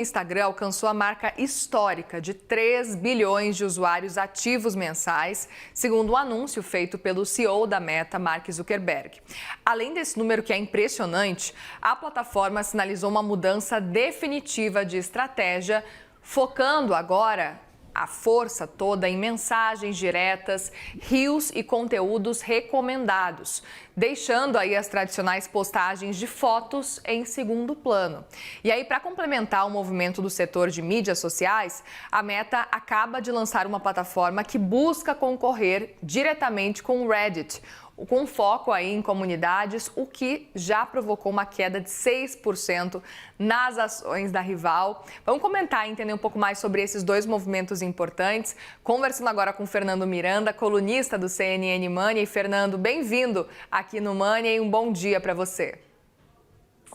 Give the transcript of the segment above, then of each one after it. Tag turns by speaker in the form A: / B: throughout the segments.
A: Instagram alcançou a marca histórica de 3 bilhões de usuários ativos mensais, segundo um anúncio feito pelo CEO da Meta, Mark Zuckerberg. Além desse número que é impressionante, a plataforma sinalizou uma mudança definitiva de estratégia, focando agora a força toda em mensagens diretas, reels e conteúdos recomendados, deixando aí as tradicionais postagens de fotos em segundo plano. E aí, para complementar o movimento do setor de mídias sociais, a Meta acaba de lançar uma plataforma que busca concorrer diretamente com o Reddit, com foco aí em comunidades, o que já provocou uma queda de 6% nas ações da rival. Vamos comentar e entender um pouco mais sobre esses dois movimentos importantes, conversando agora com Fernando Miranda, colunista do CNN Money. Fernando, bem-vindo aqui no Money e um bom dia para você.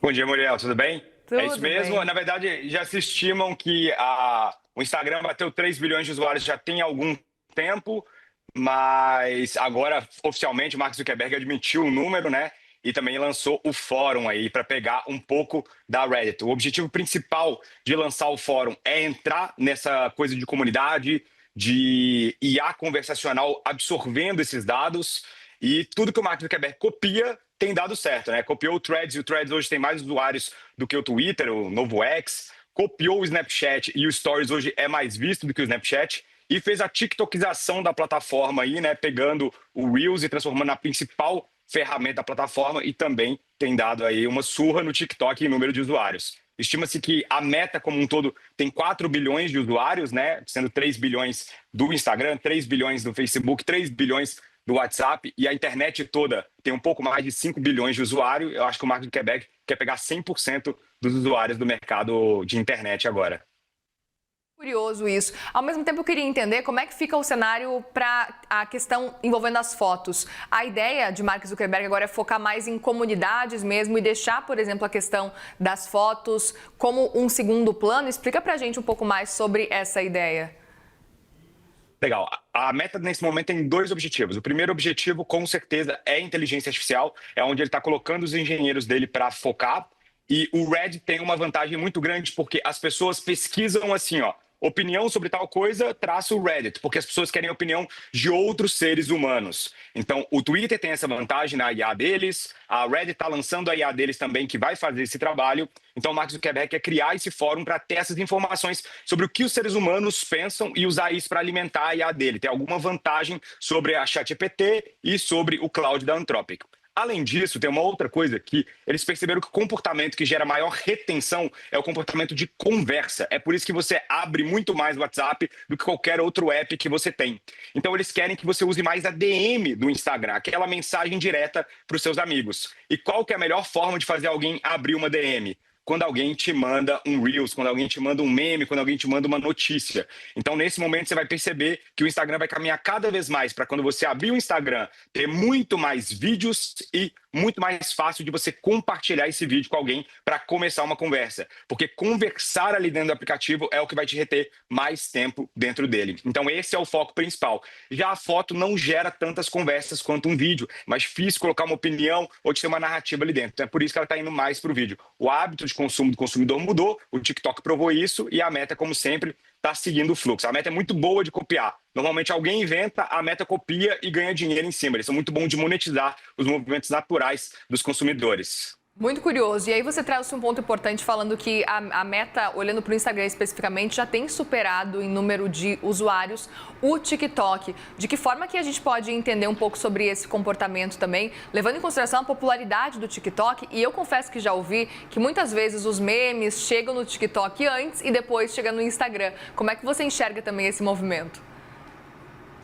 B: Bom dia, Muriel, tudo bem?
A: Tudo
B: É isso mesmo.
A: bem.
B: Na verdade, já se estimam que o Instagram bateu 3 bilhões de usuários já tem algum tempo, mas agora, oficialmente, o Mark Zuckerberg admitiu o número, né? E também lançou o fórum aí para pegar um pouco da Reddit. O objetivo principal de lançar o fórum é entrar nessa coisa de comunidade, de IA conversacional absorvendo esses dados, e tudo que o Mark Zuckerberg copia tem dado certo, né? Copiou o Threads, e o Threads hoje tem mais usuários do que o Twitter, o novo X. Copiou o Snapchat e o Stories hoje é mais visto do que o Snapchat. E fez a TikTokização da plataforma aí, né? Pegando o Reels e transformando na principal ferramenta da plataforma, e também tem dado aí uma surra no TikTok em número de usuários. Estima-se que a Meta como um todo tem 4 bilhões de usuários, né? Sendo 3 bilhões do Instagram, 3 bilhões do Facebook, 3 bilhões do WhatsApp, e a internet toda tem um pouco mais de 5 bilhões de usuários. Eu acho que o Mark Zuckerberg quer pegar 100% dos usuários do mercado de internet agora.
A: Curioso isso. Ao mesmo tempo, eu queria entender como é que fica o cenário para a questão envolvendo as fotos. A ideia de Mark Zuckerberg agora é focar mais em comunidades mesmo e deixar, por exemplo, a questão das fotos como um segundo plano. Explica pra gente um pouco mais sobre essa ideia.
B: Legal. A Meta, nesse momento, tem dois objetivos. O primeiro objetivo, com certeza, é a inteligência artificial, é onde ele está colocando os engenheiros dele para focar. E o Reddit tem uma vantagem muito grande, porque as pessoas pesquisam assim, ó, opinião sobre tal coisa, traço o Reddit, porque as pessoas querem a opinião de outros seres humanos. Então, o Twitter tem essa vantagem na IA deles, a Reddit está lançando a IA deles também, que vai fazer esse trabalho. Então, o Mark Zuckerberg quer criar esse fórum para ter essas informações sobre o que os seres humanos pensam e usar isso para alimentar a IA dele. Tem alguma vantagem sobre a ChatGPT e sobre o Cloud da Anthropic. Além disso, tem uma outra coisa que eles perceberam que o comportamento que gera maior retenção é o comportamento de conversa. É por isso que você abre muito mais o WhatsApp do que qualquer outro app que você tem. Então, eles querem que você use mais a DM do Instagram, aquela mensagem direta para os seus amigos. E qual que é a melhor forma de fazer alguém abrir uma DM? Quando alguém te manda um Reels, quando alguém te manda um meme, quando alguém te manda uma notícia. Então, nesse momento, você vai perceber que o Instagram vai caminhar cada vez mais para, quando você abrir o Instagram, ter muito mais vídeos e muito mais fácil de você compartilhar esse vídeo com alguém para começar uma conversa. Porque conversar ali dentro do aplicativo é o que vai te reter mais tempo dentro dele. Então, esse é o foco principal. Já a foto não gera tantas conversas quanto um vídeo, mas difícil colocar uma opinião ou de ter uma narrativa ali dentro. Então, é por isso que ela está indo mais para o vídeo. O hábito de consumo do consumidor mudou, o TikTok provou isso, e a Meta, como sempre, está seguindo o fluxo. A Meta é muito boa de copiar. Normalmente alguém inventa, a Meta copia e ganha dinheiro em cima. Eles são muito bons de monetizar os movimentos naturais dos consumidores.
A: Muito curioso. E aí você traz um ponto importante falando que a Meta, olhando para o Instagram especificamente, já tem superado em número de usuários o TikTok. De que forma que a gente pode entender um pouco sobre esse comportamento também, levando em consideração a popularidade do TikTok? E eu confesso que já ouvi que muitas vezes os memes chegam no TikTok antes e depois chegam no Instagram. Como é que você enxerga também esse movimento?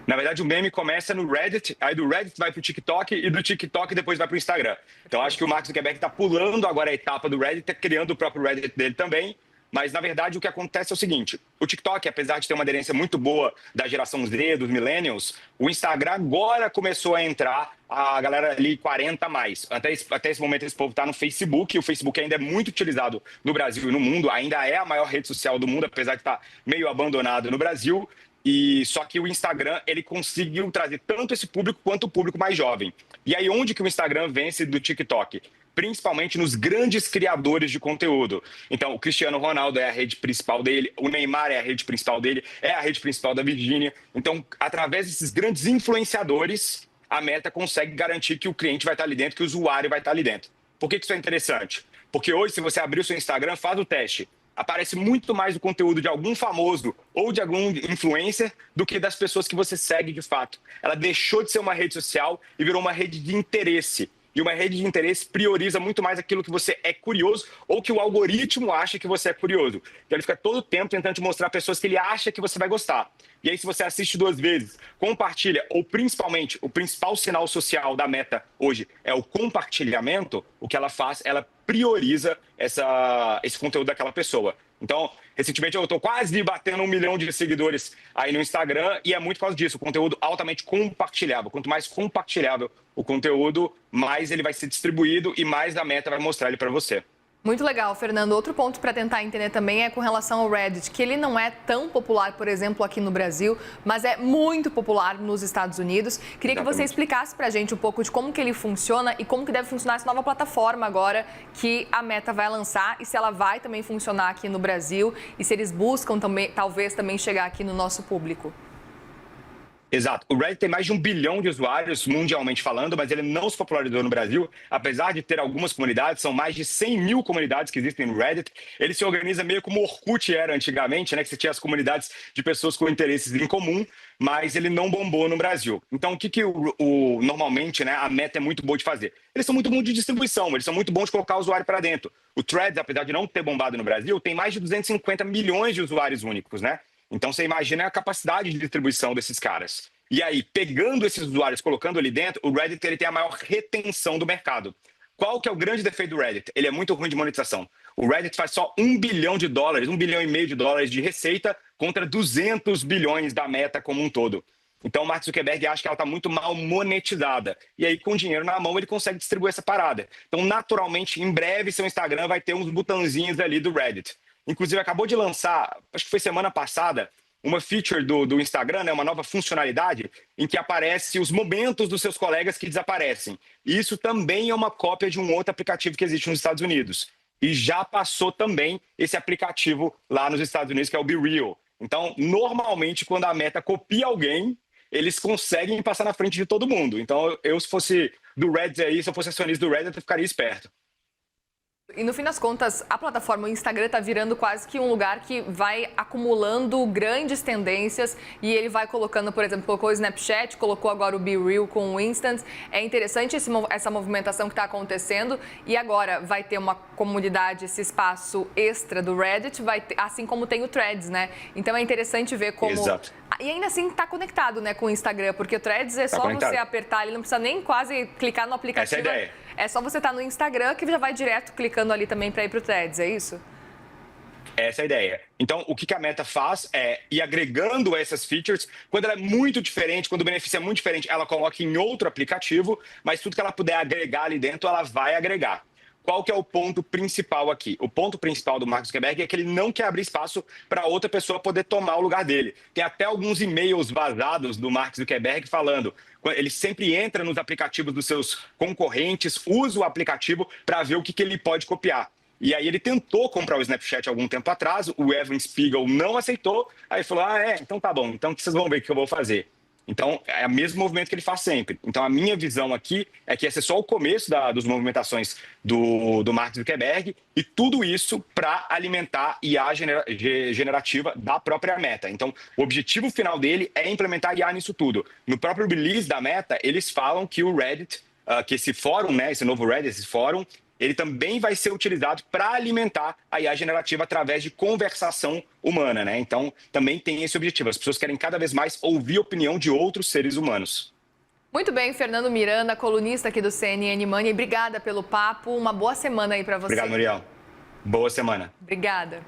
B: Na verdade, o meme começa no Reddit, aí do Reddit vai para o TikTok e do TikTok depois vai para o Instagram. Então, acho que o Mark Zuckerberg está pulando agora a etapa do Reddit, tá criando o próprio Reddit dele também. Mas, na verdade, o que acontece é o seguinte: o TikTok, apesar de ter uma aderência muito boa da geração Z, dos millennials, o Instagram agora começou a entrar a galera ali 40 a mais. Até esse momento, esse povo está no Facebook. O Facebook ainda é muito utilizado no Brasil e no mundo, ainda é a maior rede social do mundo, apesar de estar meio abandonado no Brasil. E só que o Instagram, ele conseguiu trazer tanto esse público quanto o público mais jovem. E aí, onde que o Instagram vence do TikTok? principalmente nos grandes criadores de conteúdo. Então, o Cristiano Ronaldo é a rede principal dele, o Neymar é a rede principal dele, é a rede principal da Virgínia. Então, através desses grandes influenciadores, a Meta consegue garantir que o cliente vai estar ali dentro, que o usuário vai estar ali dentro. Por que isso é interessante? Porque hoje, se você abrir o seu Instagram, faz o teste. Aparece muito mais o conteúdo de algum famoso ou de algum influencer do que das pessoas que você segue de fato. Ela deixou de ser uma rede social e virou uma rede de interesse. E uma rede de interesse prioriza muito mais aquilo que você é curioso ou que o algoritmo acha que você é curioso. Então ele fica todo o tempo tentando te mostrar pessoas que ele acha que você vai gostar. E aí, se você assiste 2 vezes, compartilha, ou principalmente, o principal sinal social da Meta hoje é o compartilhamento, o que ela faz, ela prioriza esse conteúdo daquela pessoa. Então, recentemente eu estou quase batendo 1 milhão de seguidores aí no Instagram e é muito por causa disso, o conteúdo altamente compartilhável. Quanto mais compartilhável o conteúdo, mais ele vai ser distribuído e mais a Meta vai mostrar ele para você.
A: Muito legal, Fernando. Outro ponto para tentar entender também é com relação ao Reddit, que ele não é tão popular, por exemplo, aqui no Brasil, mas é muito popular nos Estados Unidos. Queria que você explicasse para a gente um pouco de como que ele funciona e como que deve funcionar essa nova plataforma agora que a Meta vai lançar e se ela vai também funcionar aqui no Brasil e se eles buscam também, talvez também chegar aqui no nosso público.
B: Exato. O Reddit tem mais de 1 bilhão de usuários, mundialmente falando, mas ele não se popularizou no Brasil. Apesar de ter algumas comunidades, são mais de 100 mil comunidades que existem no Reddit. Ele se organiza meio como o Orkut era antigamente, né? Que você tinha as comunidades de pessoas com interesses em comum, mas ele não bombou no Brasil. Então, o que normalmente, né, a Meta é muito boa de fazer? Eles são muito bons de distribuição, eles são muito bons de colocar o usuário para dentro. O Threads, apesar de não ter bombado no Brasil, tem mais de 250 milhões de usuários únicos, né? Então, você imagina a capacidade de distribuição desses caras. E aí, pegando esses usuários, colocando ali dentro, o Reddit ele tem a maior retenção do mercado. Qual que é o grande defeito do Reddit? Ele é muito ruim de monetização. O Reddit faz só $1 bilhão, $1,5 bilhão de receita contra 200 bilhões da Meta como um todo. Então, o Mark Zuckerberg acha que ela está muito mal monetizada. E aí, com dinheiro na mão, ele consegue distribuir essa parada. Então, naturalmente, em breve, seu Instagram vai ter uns botãozinhos ali do Reddit. Inclusive, acabou de lançar, acho que foi semana passada, uma feature do Instagram, né, uma nova funcionalidade, em que aparece os momentos dos seus colegas que desaparecem. E isso também é uma cópia de um outro aplicativo que existe nos Estados Unidos. E já passou também esse aplicativo lá nos Estados Unidos, que é o BeReal. Então, normalmente, quando a Meta copia alguém, eles conseguem passar na frente de todo mundo. Então, eu se fosse do Reddit aí, se eu fosse acionista do Reddit, eu ficaria esperto.
A: E no fim das contas, a plataforma, o Instagram está virando quase que um lugar que vai acumulando grandes tendências e ele vai colocando, por exemplo, colocou o Snapchat, colocou agora o BeReal com o Instant. É interessante essa movimentação que está acontecendo e agora vai ter uma comunidade, esse espaço extra do Reddit, vai ter, assim como tem o Threads, né? Então é interessante ver como...
B: Exato.
A: E ainda assim está conectado, né, com o Instagram, porque o Threads é só você apertar, ele não precisa nem quase clicar no aplicativo.
B: Essa é a ideia.
A: É só você estar no Instagram que já vai direto clicando ali também para ir para o Threads, é isso?
B: Essa é a ideia. Então, o que a Meta faz é ir agregando essas features. Quando ela é muito diferente, quando o benefício é muito diferente, ela coloca em outro aplicativo, mas tudo que ela puder agregar ali dentro, ela vai agregar. Qual que é o ponto principal aqui? O ponto principal do Mark Zuckerberg é que ele não quer abrir espaço para outra pessoa poder tomar o lugar dele. Tem até alguns e-mails vazados do Mark Zuckerberg falando, ele sempre entra nos aplicativos dos seus concorrentes, usa o aplicativo para ver o que ele pode copiar. E aí ele tentou comprar o Snapchat algum tempo atrás, o Evan Spiegel não aceitou, aí falou, então tá bom, então vocês vão ver o que eu vou fazer. Então, é o mesmo movimento que ele faz sempre. Então, a minha visão aqui é que esse é só o começo das movimentações do Mark Zuckerberg e tudo isso para alimentar IA generativa da própria Meta. Então, o objetivo final dele é implementar IA nisso tudo. No próprio release da Meta, eles falam que o Reddit, que esse fórum, né, esse novo Reddit, esse fórum, ele também vai ser utilizado para alimentar a IA generativa através de conversação humana, né? Então, também tem esse objetivo. As pessoas querem cada vez mais ouvir a opinião de outros seres humanos.
A: Muito bem, Fernando Miranda, colunista aqui do CNN Money. Obrigada pelo papo. Uma boa semana aí para você.
B: Obrigado, Muriel. Boa semana.
A: Obrigada.